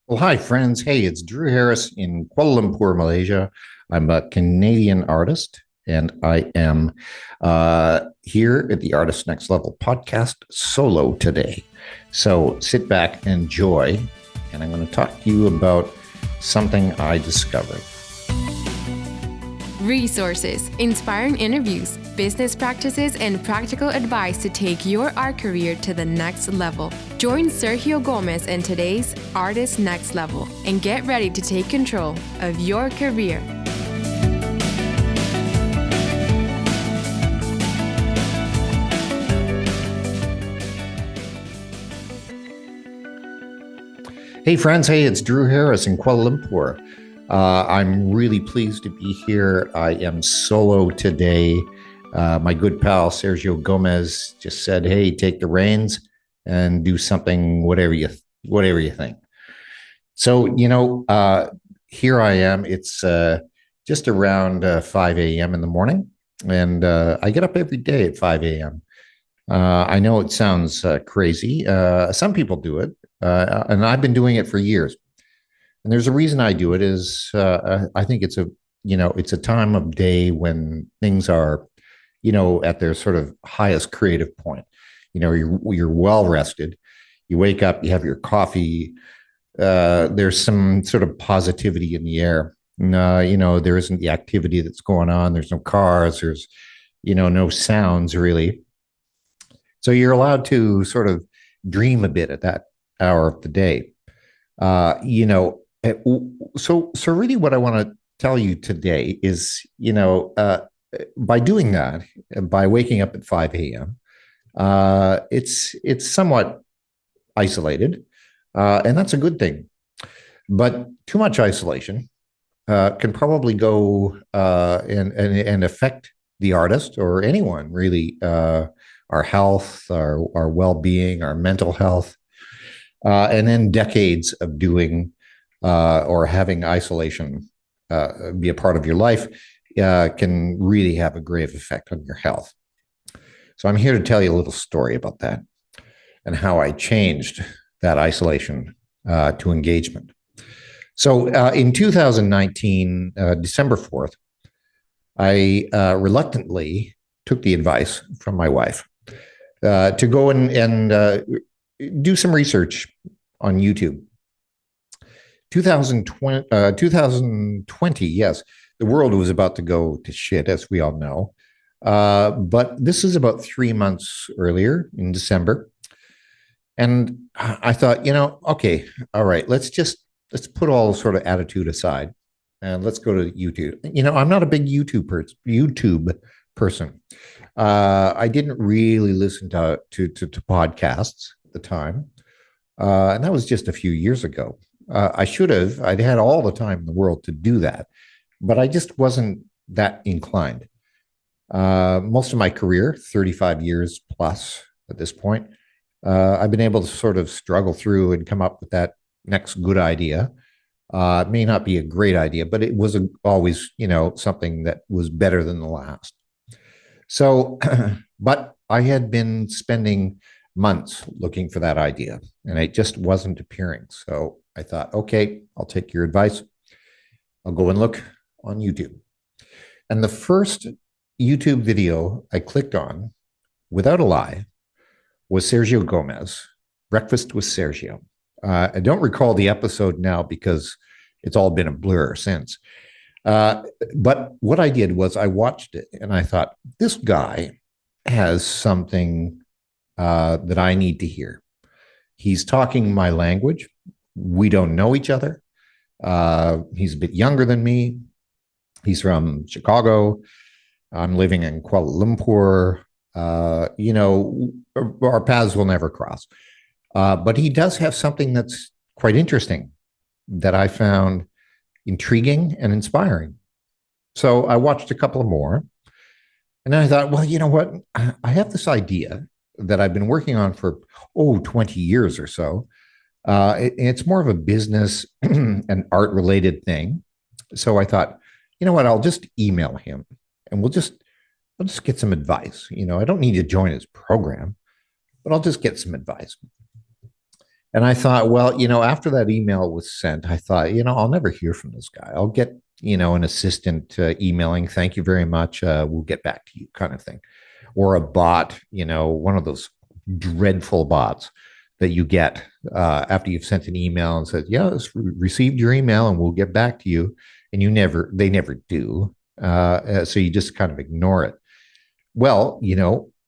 Well, hi, friends. Hey, it's Drew Harris in Kuala Lumpur, Malaysia. I'm a Canadian artist, and I am here at the Artist Next Level podcast solo today. So sit back, enjoy, and I'm going to talk to you about something I discovered. Resources, inspiring interviews, business practices, and practical advice to take your art career to the next level. Join Sergio Gomez in today's Artist Next Level and get ready to take control of your career. Hey, friends. Hey, it's Drew Harris in Kuala Lumpur. I'm really pleased to be here. I am solo today. My good pal Sergio Gomez just said, "Hey, take the reins and do something, whatever you think." So here I am. It's just around 5 a.m. in the morning, and I get up every day at 5 a.m. I know it sounds crazy. Some people do it, and I've been doing it for years. And there's a reason I do it is I think it's a time of day when things are, at their sort of highest creative point. You're well rested. You wake up, you have your coffee. There's some sort of positivity in the air. There isn't the activity that's going on. There's no cars. There's, no sounds really. So you're allowed to sort of dream a bit at that hour of the day. Uh, you know, so really, what I want to tell you today is, by doing that, by waking up at 5 a.m., it's somewhat isolated, and that's a good thing. But too much isolation can probably go and affect the artist or anyone really, our health, our well being, our mental health, and then decades of doing or having isolation be a part of your life can really have a grave effect on your health. So I'm here to tell you a little story about that and how I changed that isolation to engagement. So in 2019, December 4th, I reluctantly took the advice from my wife to go and do some research on YouTube. 2020, yes, the world was about to go to shit, as we all know. But this is about 3 months earlier in December. And I thought, okay, all right, let's put all sort of attitude aside and let's go to YouTube. I'm not a big YouTube person. I didn't really listen to podcasts at the time, and that was just a few years ago. I should have. I'd had all the time in the world to do that, but I just wasn't that inclined. Most of my career, 35 years plus at this point, I've been able to sort of struggle through and come up with that next good idea. It may not be a great idea, but it was always, something that was better than the last. So, but I had been spending months looking for that idea and it just wasn't appearing. So I thought, okay, I'll take your advice. I'll go and look on YouTube. And the first YouTube video I clicked on, without a lie, was Sergio Gomez, Breakfast with Sergio. I don't recall the episode now because it's all been a blur since. But what I did was I watched it and I thought, this guy has something that I need to hear. He's talking my language. We don't know each other. He's a bit younger than me. He's from Chicago. I'm living in Kuala Lumpur. Our paths will never cross. But he does have something that's quite interesting that I found intriguing and inspiring. So I watched a couple more and I thought, well, you know what? I have this idea that I've been working on for, 20 years or so. It's more of a business and art related thing. So I thought, you know what? I'll just email him and I'll just get some advice. I don't need to join his program, but I'll just get some advice. And I thought, well, after that email was sent, I thought, I'll never hear from this guy. I'll get, an assistant emailing, thank you very much. We'll get back to you, kind of thing. Or a bot, one of those dreadful bots that you get after you've sent an email and said, yes, received your email and we'll get back to you. And they never do. So you just kind of ignore it. Well,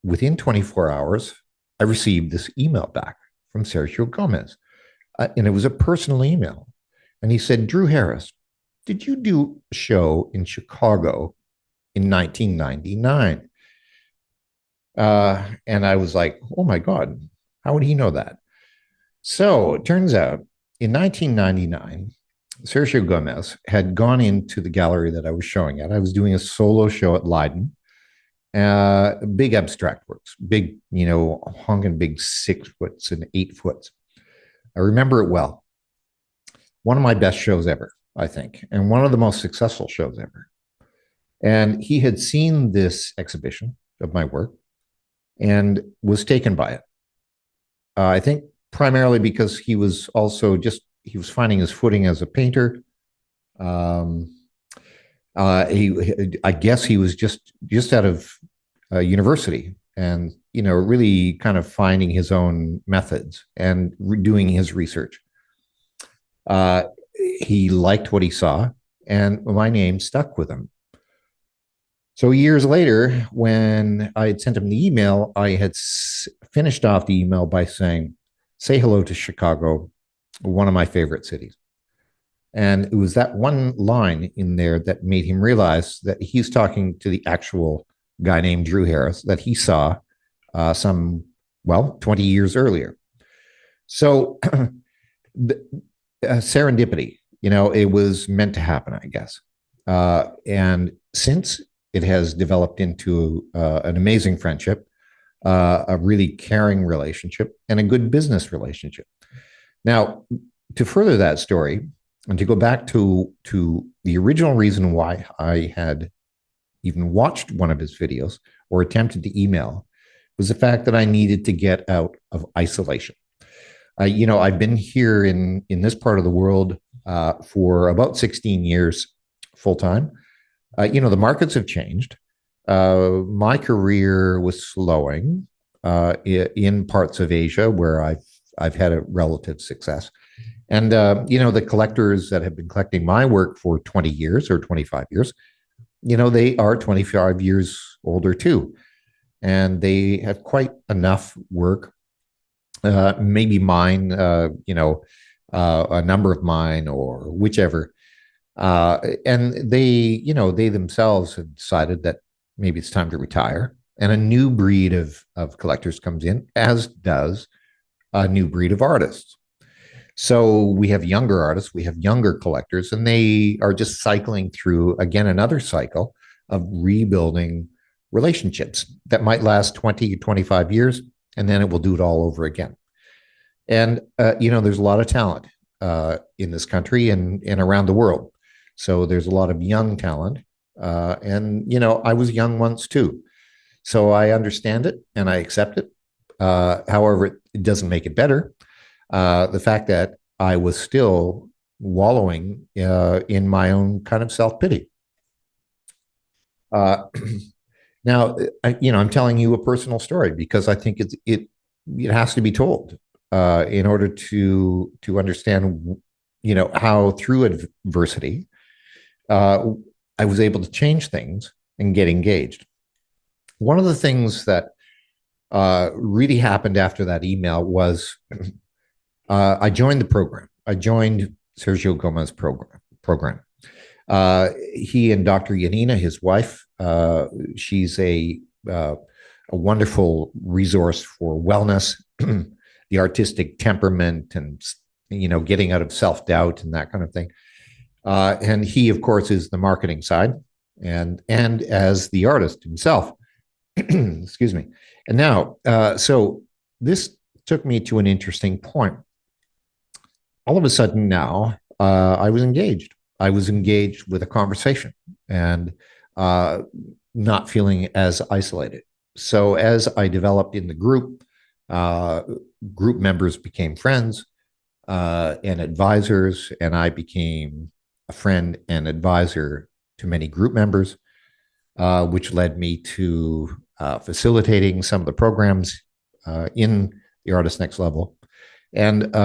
within 24 hours, I received this email back from Sergio Gomez. And it was a personal email. And he said, Drew Harris, did you do a show in Chicago in 1999? And I was like, oh my God, how would he know that? So it turns out in 1999, Sergio Gomez had gone into the gallery that I was showing at. I was doing a solo show at Leiden, big abstract works, big, honking big 6 foot and 8 foot. I remember it well. One of my best shows ever, I think, and one of the most successful shows ever. And he had seen this exhibition of my work and was taken by it. I think primarily because he was finding his footing as a painter. I guess he was just out of university and, really kind of finding his own methods and doing his research. He liked what he saw, and my name stuck with him. So years later, when I had sent him the email, I had finished off the email by saying, say hello to Chicago, one of my favorite cities. And it was that one line in there that made him realize that he's talking to the actual guy named Drew Harris that he saw 20 years earlier. So serendipity, it was meant to happen, I guess. And since it has developed into an amazing friendship, a really caring relationship, and a good business relationship. Now, to further that story, and to go back to the original reason why I had even watched one of his videos or attempted to email, was the fact that I needed to get out of isolation. I've been here in this part of the world for about 16 years full time. The markets have changed. My career was slowing in parts of Asia where I've had a relative success. And, the collectors that have been collecting my work for 20 years or 25 years, they are 25 years older too. And they have quite enough work, maybe mine, a number of mine or whichever. And they themselves have decided that maybe it's time to retire. And a new breed of collectors comes in, as does a new breed of artists. So we have younger artists, we have younger collectors, and they are just cycling through, again, another cycle of rebuilding relationships that might last 20, 25 years, and then it will do it all over again. And, there's a lot of talent in this country and around the world. So there's a lot of young talent. And, I was young once too. So I understand it and I accept it. However, it doesn't make it better. The fact that I was still wallowing in my own kind of self-pity. Now, I'm telling you a personal story because I think it has to be told in order to understand, how through adversity, I was able to change things and get engaged. One of the things that really happened after that email was I joined the program. I joined Sergio Gomez's program. He and Dr. Yanina, his wife, she's a wonderful resource for wellness, the artistic temperament, and getting out of self-doubt and that kind of thing. And he, of course, is the marketing side, and as the artist himself. Excuse me. And now, so this took me to an interesting point. All of a sudden now, I was engaged. I was engaged with a conversation and not feeling as isolated. So as I developed in the group members became friends. and advisors, and I became a friend and advisor to many group members, which led me to facilitating some of the programs in the Artist Next Level, and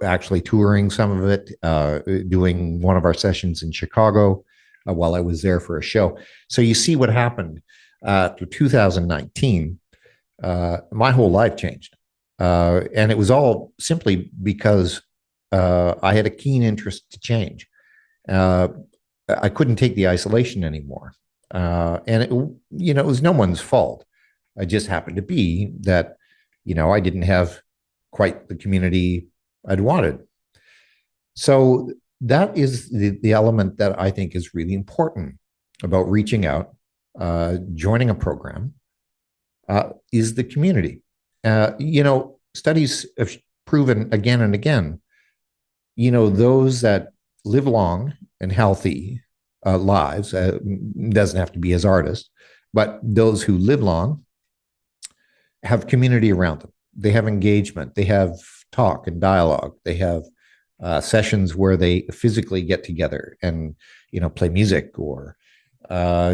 actually touring some of it, doing one of our sessions in Chicago while I was there for a show. So you see what happened through 2019. My whole life changed, and it was all simply because I had a keen interest to change. Uh, I couldn't take the isolation anymore, and it was no one's fault. It just happened to be that I didn't have quite the community I'd wanted. So that is the element that I think is really important about reaching out, joining a program, is the community. Studies have proven again and again, those that live long and healthy lives, doesn't have to be as artists, but those who live long have community around them. They have engagement. They have talk and dialogue. They have sessions where they physically get together and play music, or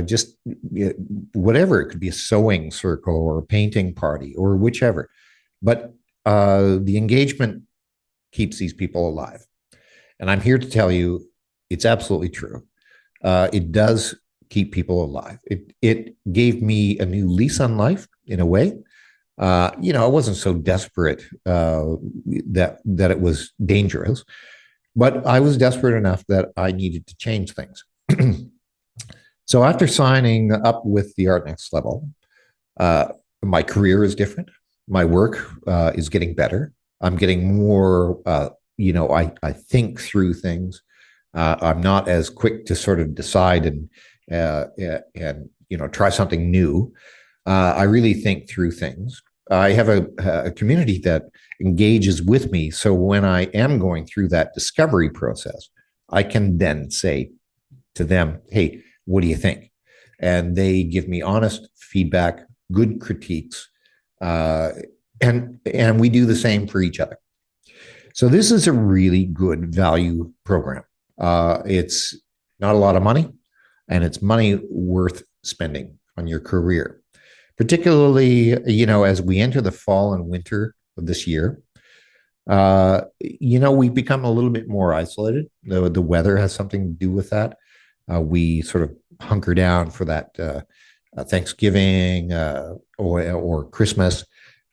just whatever. It could be a sewing circle or a painting party or whichever. But the engagement keeps these people alive. And I'm here to tell you it's absolutely true. It does keep people alive. It gave me a new lease on life in a way. I wasn't so desperate that it was dangerous, but I was desperate enough that I needed to change things. So after signing up with the Art Next Level, my career is different. My work is getting better. I'm getting more, I think through things. I'm not as quick to sort of decide and try something new. I really think through things. I have a community that engages with me. So when I am going through that discovery process, I can then say to them, hey, what do you think? And they give me honest feedback, good critiques, and we do the same for each other. So this is a really good value program. It's not a lot of money, and it's money worth spending on your career, particularly, as we enter the fall and winter of this year. We've become a little bit more isolated. The weather has something to do with that. We sort of hunker down for that Thanksgiving or Christmas,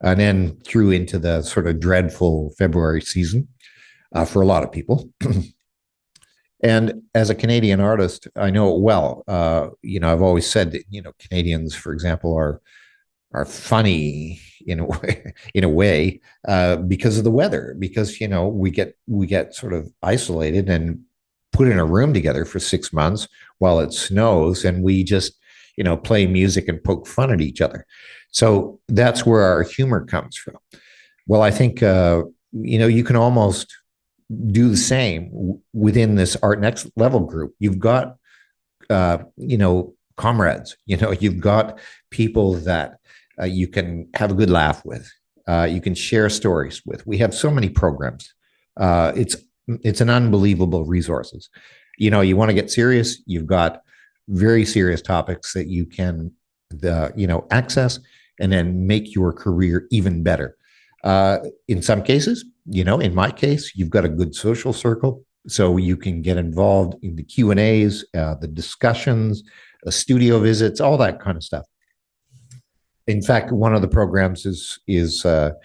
and then through into the sort of dreadful February season for a lot of people. And as a Canadian artist, I know it well. I've always said that Canadians, for example, are funny in a way, because of the weather. Because we get sort of isolated and put in a room together for 6 months while it snows, and we just play music and poke fun at each other. So that's where our humor comes from. Well, I think you can almost do the same within this Art Next Level group. You've got comrades. You've got people that you can have a good laugh with. You can share stories with. We have so many programs. It's an unbelievable resources. You want to get serious. You've got very serious topics that you can access and then make your career even better. In some cases, in my case, you've got a good social circle, so you can get involved in the Q&As, the discussions, the studio visits, all that kind of stuff. In fact, one of the programs is the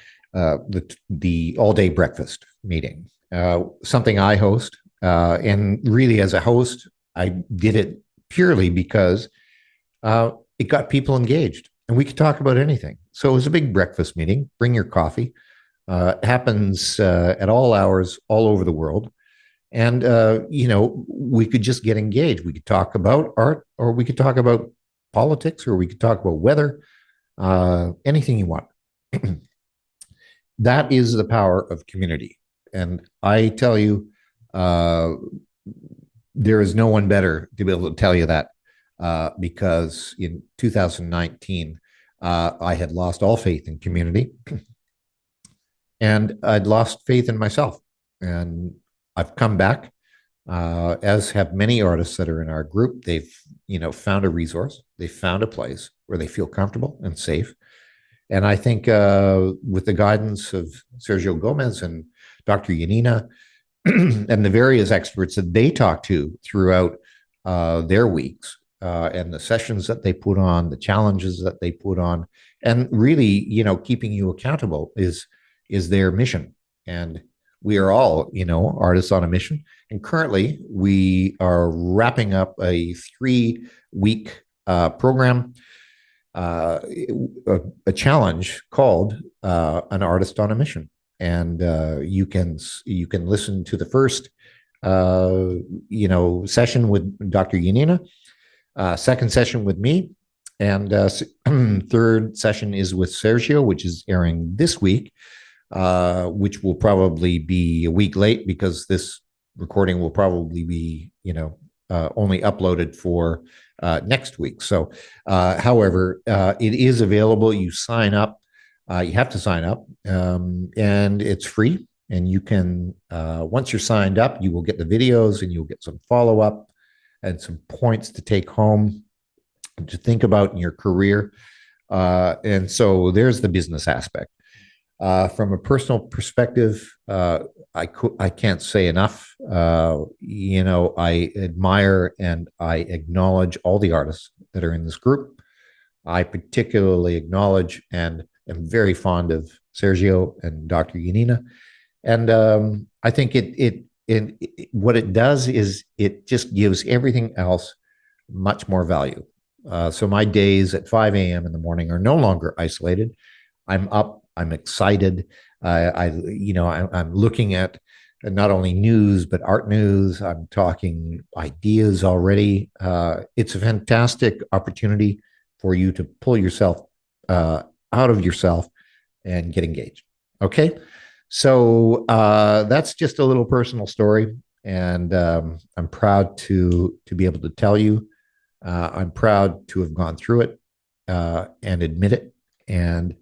all-day breakfast meeting, something I host. And really, as a host, I did it purely because it got people engaged, and we could talk about anything. So it was a big breakfast meeting. Bring your coffee. It happens at all hours all over the world. And, we could just get engaged. We could talk about art, or we could talk about politics, or we could talk about weather, anything you want. That is the power of community. And I tell you, there is no one better to be able to tell you that, because in 2019, I had lost all faith in community. and I'd lost faith in myself. And I've come back, as have many artists that are in our group. They've, found a resource. They found a place where they feel comfortable and safe. And I think with the guidance of Sergio Gomez and Dr. Yanina and the various experts that they talk to throughout their weeks, and the sessions that they put on, the challenges that they put on, and really, keeping you accountable is their mission. And we are all, artists on a mission. And currently, we are wrapping up a 3-week program, a challenge called An Artist on a Mission. And you can listen to the first, session with Dr. Yanina, second session with me, and third session is with Sergio, which is airing this week, which will probably be a week late because this recording will probably be, only uploaded for next week. So, however, it is available. You sign up. You have to sign up, and it's free. And you can, once you're signed up, you will get the videos and you'll get some follow-up and some points to take home to think about in your career. And so there's the business aspect. From a personal perspective, I can't say enough. I admire and I acknowledge all the artists that are in this group. I particularly acknowledge and am very fond of Sergio and Dr. Yanina. And I think what it does is it just gives everything else much more value. So my days at 5 a.m. in the morning are no longer isolated. I'm up. I'm excited. I'm looking at not only news but art news. I'm talking ideas already. It's a fantastic opportunity for you to pull yourself out of yourself and get engaged. Okay. So that's just a little personal story, and I'm proud to be able to tell you. I'm proud to have gone through it and admit it. And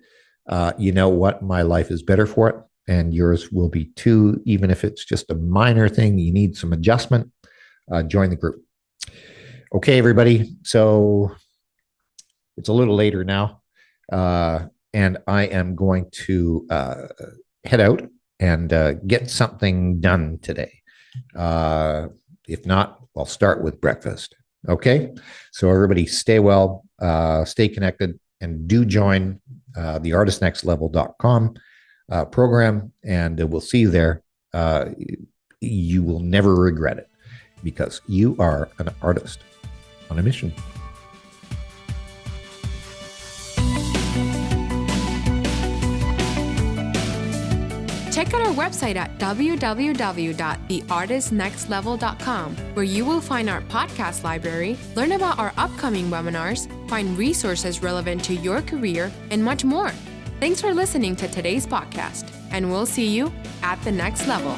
you know what? My life is better for it, and yours will be too. Even if it's just a minor thing, you need some adjustment. Join the group. Okay, everybody. So it's a little later now, and I am going to head out and get something done today. If not, I'll start with breakfast. Okay. So everybody stay well, stay connected, and do join the artistnextlevel.com program, and we'll see you there. You will never regret it because you are an artist on a mission. Check out our website at www.theartistnextlevel.com, where you will find our podcast library, learn about our upcoming webinars, find resources relevant to your career, and much more. Thanks for listening to today's podcast, and we'll see you at the next level.